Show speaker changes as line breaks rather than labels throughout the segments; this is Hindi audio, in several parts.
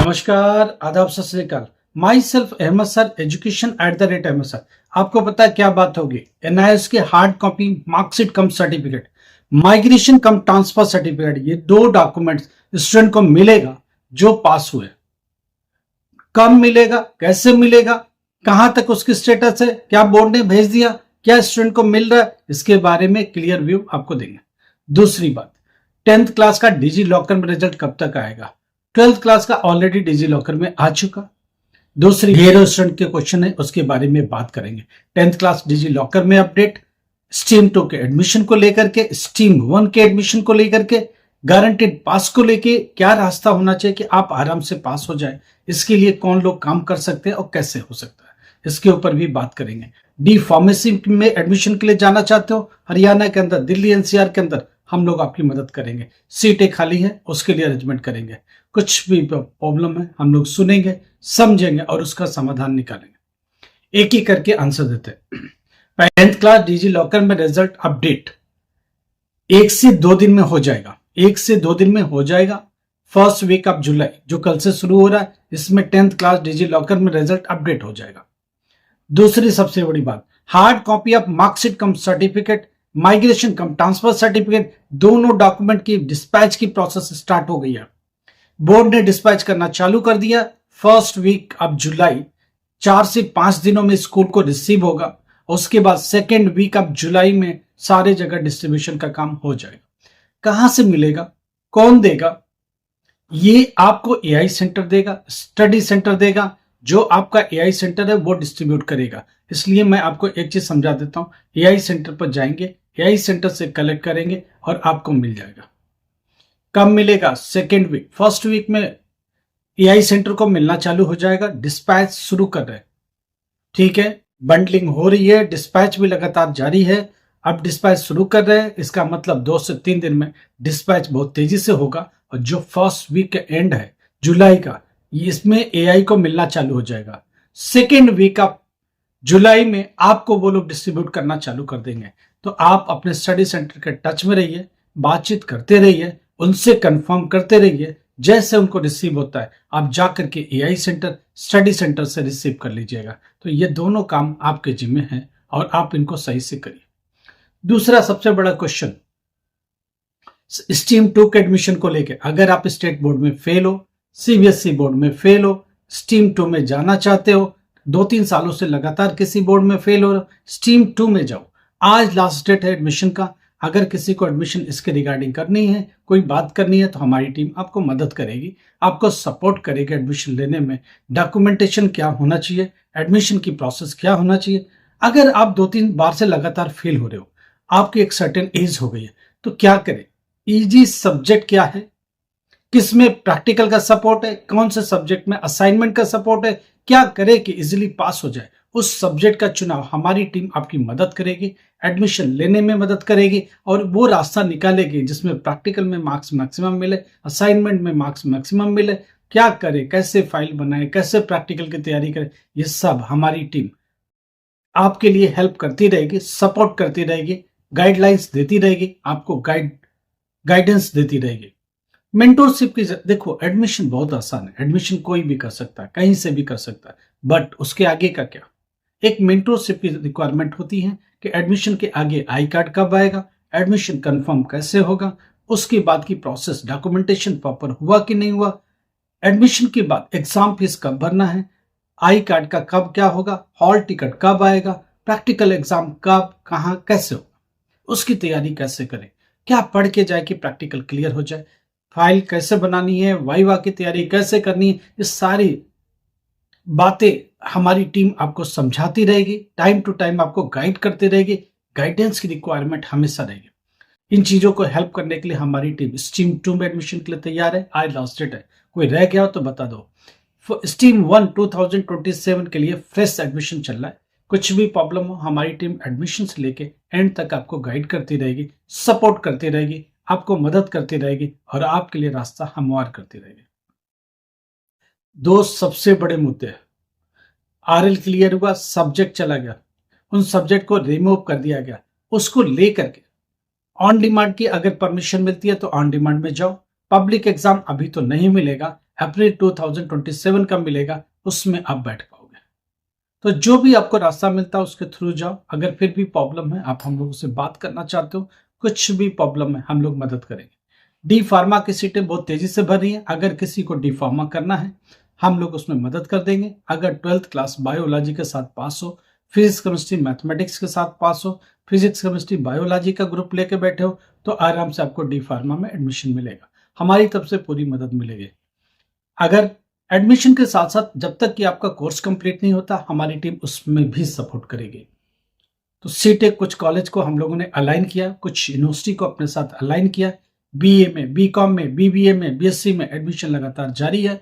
नमस्कार, आदाब, सत श्री अकाल। Myself Ahmad sir, education @Ahmad sir. आपको पता है क्या बात होगी? एनआईएस के hard copy marksheet cum certificate, migration cum transfer certificate, ये दो डॉक्यूमेंट्स स्टूडेंट को मिलेगा जो पास हुए। कब मिलेगा, कैसे मिलेगा, कहां तक उसकी स्टेटस है, क्या बोर्ड ने भेज दिया, क्या स्टूडेंट को मिल रहा है, इसके बारे में क्लियर व्यू आपको देंगे। दूसरी बात, 10th क्लास का डिजी लॉकर में रिजल्ट कब तक आएगा? 12th क्लास का ऑलरेडी डिजी लॉकर में आ चुका। दूसरी ढेरों स्टूडेंट के क्वेश्चन है, उसके बारे में बात करेंगे। 10th क्लास डिजी लॉकर में अपडेट, स्ट्रीम 2 के एडमिशन को लेकर के, स्ट्रीम 1 के एडमिशन को लेकर के, गारंटेड पास को लेके क्या रास्ता होना चाहिए कि आप आराम से पास हो जाए, इसके लिए कौन लोग काम कर सकते हैं और कैसे हो सकता है, इसके ऊपर भी बात करेंगे। डी फार्मेसी में एडमिशन के लिए जाना चाहते हो हरियाणा के अंदर, दिल्ली एनसीआर के अंदर, हम लोग आपकी मदद करेंगे। सीटें खाली है, उसके लिए अरेंजमेंट करेंगे। कुछ भी प्रॉब्लम है हम लोग सुनेंगे, समझेंगे और उसका समाधान निकालेंगे। एक ही करके आंसर देते हैं। 10th क्लास डिजी लॉकर में रिजल्ट अपडेट 1 से 2 दिन में हो जाएगा। 1 से 2 दिन में हो जाएगा। फर्स्ट वीक ऑफ जुलाई जो कल से शुरू हो रहा है, इसमें 10th क्लास डिजी लॉकर में रिजल्ट अपडेट हो जाएगा। दूसरी सबसे बड़ी बात, hard copy of marksheet cum certificate, migration cum transfer certificate, दोनों डॉक्यूमेंट की डिस्पैच की प्रोसेस स्टार्ट हो गई है। बोर्ड ने डिस्पैच करना चालू कर दिया। फर्स्ट वीक ऑफ जुलाई 4 से 5 दिनों में स्कूल को रिसीव होगा। उसके बाद सेकेंड वीक ऑफ जुलाई में सारे जगह डिस्ट्रीब्यूशन का काम हो जाएगा। कहां से मिलेगा, कौन देगा? ये आपको एआई सेंटर देगा, स्टडी सेंटर देगा। जो आपका एआई सेंटर है वो डिस्ट्रीब्यूट करेगा। इसलिए मैं आपको एक चीज समझा देता हूं, एआई सेंटर पर जाएंगे, एआई सेंटर से कलेक्ट करेंगे और आपको मिल जाएगा। कब मिलेगा? Second week. फर्स्ट वीक में एआई सेंटर को मिलना चालू हो जाएगा। डिस्पैच शुरू कर रहे हैं, ठीक है, बंडलिंग हो रही है, डिस्पैच भी लगातार जारी है। अब डिस्पैच शुरू कर रहे हैं, इसका मतलब 2 से 3 दिन में डिस्पैच बहुत तेजी से होगा। और जो फर्स्ट वीक का एंड है जुलाई का, इसमें एआई को मिलना चालू हो जाएगा। सेकेंड वीक ऑफ जुलाई में आपको वो लोग डिस्ट्रीब्यूट करना चालू कर देंगे। तो आप अपने स्टडी सेंटर के टच में रहिए, बातचीत करते रहिए, उनसे कंफर्म करते रहिए। जैसे उनको रिसीव होता है आप जाकर के एआई सेंटर, स्टडी सेंटर से रिसीव कर लीजिएगा। तो ये दोनों काम आपके जिम्मे हैं और आप इनको सही से करिए। दूसरा सबसे बड़ा क्वेश्चन, स्ट्रीम 2 के एडमिशन को लेके, अगर आप स्टेट बोर्ड में फेल हो, सीबीएसई बोर्ड में फेल हो, स्ट्रीम 2 में जाना चाहते हो, 2-3 सालों से लगातार किसी बोर्ड में फेल हो, स्ट्रीम 2 में जाओ। आज लास्ट डेट है एडमिशन का। अगर किसी को एडमिशन इसके रिगार्डिंग करनी है, कोई बात करनी है, तो हमारी टीम आपको मदद करेगी, आपको सपोर्ट करेगी एडमिशन लेने में। डॉक्यूमेंटेशन क्या होना चाहिए, एडमिशन की प्रोसेस क्या होना चाहिए। अगर आप 2-3 बार से लगातार फेल हो रहे हो, आपकी एक सर्टेन एज हो गई है, तो क्या करें? इजी सब्जेक्ट क्या है, किसमें प्रैक्टिकल का सपोर्ट है, कौन से सब्जेक्ट में असाइनमेंट का सपोर्ट है, क्या करें कि इजीली पास हो जाए, उस सब्जेक्ट का चुनाव हमारी टीम आपकी मदद करेगी, एडमिशन लेने में मदद करेगी और वो रास्ता निकालेगी जिसमें प्रैक्टिकल में मार्क्स मैक्सिमम मिले, असाइनमेंट में मार्क्स मैक्सिमम मिले। क्या करें, कैसे फाइल बनाए, कैसे प्रैक्टिकल की तैयारी करें, ये सब हमारी टीम आपके लिए हेल्प करती रहेगी, सपोर्ट करती रहेगी, गाइडलाइंस देती रहेगी, आपको गाइडेंस देती रहेगी। मेंटोरशिप की देखो, एडमिशन बहुत आसान है, एडमिशन कोई भी कर सकता है, कहीं से भी कर सकता है, बट उसके आगे का क्या? एक मेंटोरशिप की रिक्वायरमेंट होती है कि एडमिशन के आगे आई कार्ड कब आएगा, एडमिशन कंफर्म कैसे होगा, उसके बाद की प्रोसेस, डॉक्यूमेंटेशन प्रॉपर हुआ कि नहीं हुआ, एडमिशन के बाद एग्जाम फीस कब भरना है, आई कार्ड का कब क्या होगा, हॉल टिकट कब आएगा, प्रैक्टिकल एग्जाम कब, कहां, कैसे होगा, उसकी तैयारी कैसे करें, क्या पढ़ के जाए कि प्रैक्टिकल क्लियर हो जाए, फाइल कैसे बनानी है, वाइवा की तैयारी कैसे करनी है, ये सारी बातें हमारी टीम आपको समझाती रहेगी, टाइम टू टाइम आपको गाइड करती रहेगी। गाइडेंस की रिक्वायरमेंट हमेशा रहेगी। इन चीजों को हेल्प करने के लिए हमारी टीम स्ट्रीम 2 में एडमिशन के लिए तैयार है। आज लास्ट डेट है, कोई रह गया हो तो बता दो। स्ट्रीम 1 2027 के लिए फ्रेश एडमिशन चल रहा है। कुछ भी प्रॉब्लम हो, हमारी टीम एडमिशन से लेके एंड तक आपको गाइड करती रहेगी, सपोर्ट करती रहेगी, आपको मदद करती रहेगी और आपके लिए रास्ता हमवार करती रहेगी। 2 सबसे बड़े मुद्दे, आरएल क्लियर हुआ, सब्जेक्ट चला गया, उन सब्जेक्ट को रिमूव कर दिया गया, उसको लेकर के ऑन डिमांड की अगर परमिशन मिलती है तो ऑन डिमांड में जाओ। पब्लिक एग्जाम अभी तो नहीं मिलेगा, अप्रैल 2027 का मिलेगा, उसमें आप बैठ पाओगे। तो जो भी आपको रास्ता मिलता है उसके थ्रू जाओ। अगर फिर भी प्रॉब्लम है, आप हम लोगों से बात करना चाहते हो, कुछ भी प्रॉब्लम है, हम लोग मदद करेंगे। डी फार्मा की सीटें बहुत तेजी से भर रही हैं। अगर किसी को डी फार्मा करना है, हम लोग उसमें मदद कर देंगे। अगर 12th क्लास बायोलॉजी के साथ पास हो, फिजिक्स केमिस्ट्री मैथमेटिक्स के साथ पास हो, फिजिक्स केमिस्ट्री बायोलॉजी का ग्रुप लेके बैठे हो, तो आराम से आपको डी फार्मा में एडमिशन मिलेगा। हमारी तरफ से पूरी मदद मिलेगी। अगर एडमिशन के साथ साथ जब तक कि आपका कोर्स कंप्लीट नहीं होता, हमारी टीम उसमें भी सपोर्ट करेगी। तो सीटेक कुछ कॉलेज को हम लोगों ने अलाइन किया, कुछ यूनिवर्सिटी को अपने साथ अलाइन किया। बीए में, बीकॉम में, बीबीए में, बीएससी में एडमिशन लगातार जारी है।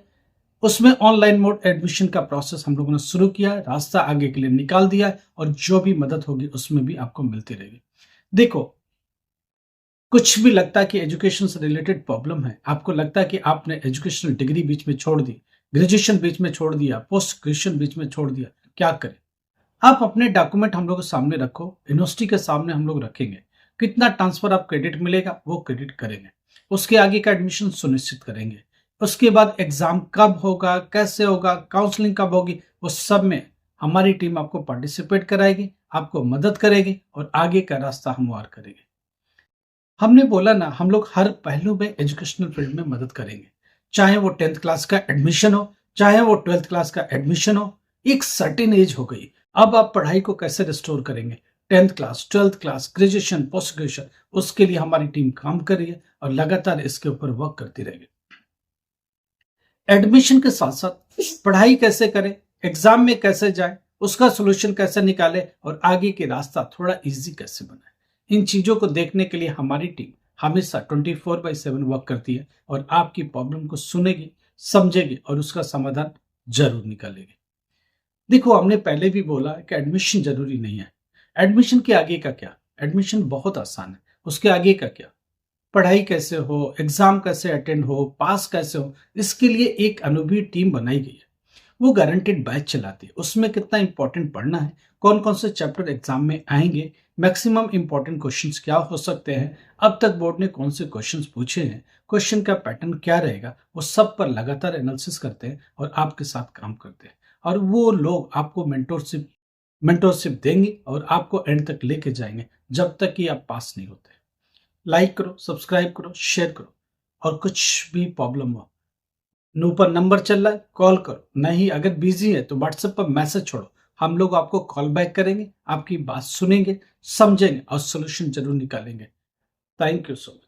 उसमें ऑनलाइन मोड एडमिशन का प्रोसेस हम लोगों ने शुरू किया है, रास्ता आगे के लिए निकाल दिया है, और जो भी मदद होगी उसमें भी आपको मिलती रहेगी। देखो, कुछ भी लगता है कि एजुकेशन से रिलेटेड प्रॉब्लम है, आपको लगता है कि आपने एजुकेशनल डिग्री बीच में छोड़ दी, ग्रेजुएशन बीच में छोड़ दिया, पोस्ट ग्रेजुएशन बीच में छोड़ दिया, क्या करें? आप अपने डॉक्यूमेंट हम लोग के सामने रखो, यूनिवर्सिटी के सामने हम लोग रखेंगे। कितना ट्रांसफर आप क्रेडिट मिलेगा वो क्रेडिट करेंगे, उसके आगे का एडमिशन सुनिश्चित करेंगे। उसके बाद एग्जाम कब होगा, कैसे होगा, काउंसलिंग कब होगी, वो सब में हमारी टीम आपको पार्टिसिपेट कराएगी, आपको मदद करेगी, और आगे का रास्ता हमवार करेंगे। हमने बोला ना, हम लोग हर पहलू में एजुकेशनल फील्ड में मदद करेंगे। चाहे वो 10th क्लास का एडमिशन हो, चाहे वो 12th क्लास का एडमिशन हो। एक सर्टेन एज हो गई, अब आप पढ़ाई को कैसे रिस्टोर करेंगे? 10th class, 12th class, graduation, post graduation, उसके लिए हमारी टीम काम कर रही है और लगातार इसके ऊपर वर्क करती रहेगी। एडमिशन के साथ साथ पढ़ाई कैसे करें, एग्जाम में कैसे जाए, उसका सोल्यूशन कैसे निकाले, और आगे के रास्ता थोड़ा इजी कैसे बनाए, इन चीजों को देखने के लिए हमारी टीम हमेशा 24/7 वर्क करती है, और आपकी प्रॉब्लम को सुनेगी, समझेगी, और उसका समाधान जरूर निकालेगी। देखो, हमने पहले भी बोला कि एडमिशन जरूरी नहीं है। एडमिशन के आगे का क्या? एडमिशन बहुत आसान है, उसके आगे का क्या? पढ़ाई कैसे हो, एग्जाम कैसे अटेंड हो, पास कैसे हो, इसके लिए एक अनुभवी टीम बनाई गई है। वो गारंटेड बैच चलाती है। उसमें कितना इंपॉर्टेंट पढ़ना है, कौन कौन से चैप्टर एग्जाम में आएंगे, मैक्सिमम इंपॉर्टेंट क्वेश्चंस क्या हो सकते हैं, अब तक बोर्ड ने कौन से क्वेश्चंस पूछे हैं, क्वेश्चन का पैटर्न क्या रहेगा, वो सब पर लगातार एनालिसिस करते हैं और आपके साथ काम करते हैं। और वो लोग आपको मेंटोरशिप देंगे और आपको एंड तक लेके जाएंगे, जब तक कि आप पास नहीं होते। लाइक करो, सब्सक्राइब करो, शेयर करो, और कुछ भी प्रॉब्लम हो, ऊपर नंबर चल रहा है, कॉल करो। नहीं, अगर बिजी है तो व्हाट्सएप पर मैसेज छोड़ो, हम लोग आपको कॉल बैक करेंगे, आपकी बात सुनेंगे, समझेंगे, और सोल्यूशन जरूर निकालेंगे। Thank you so much.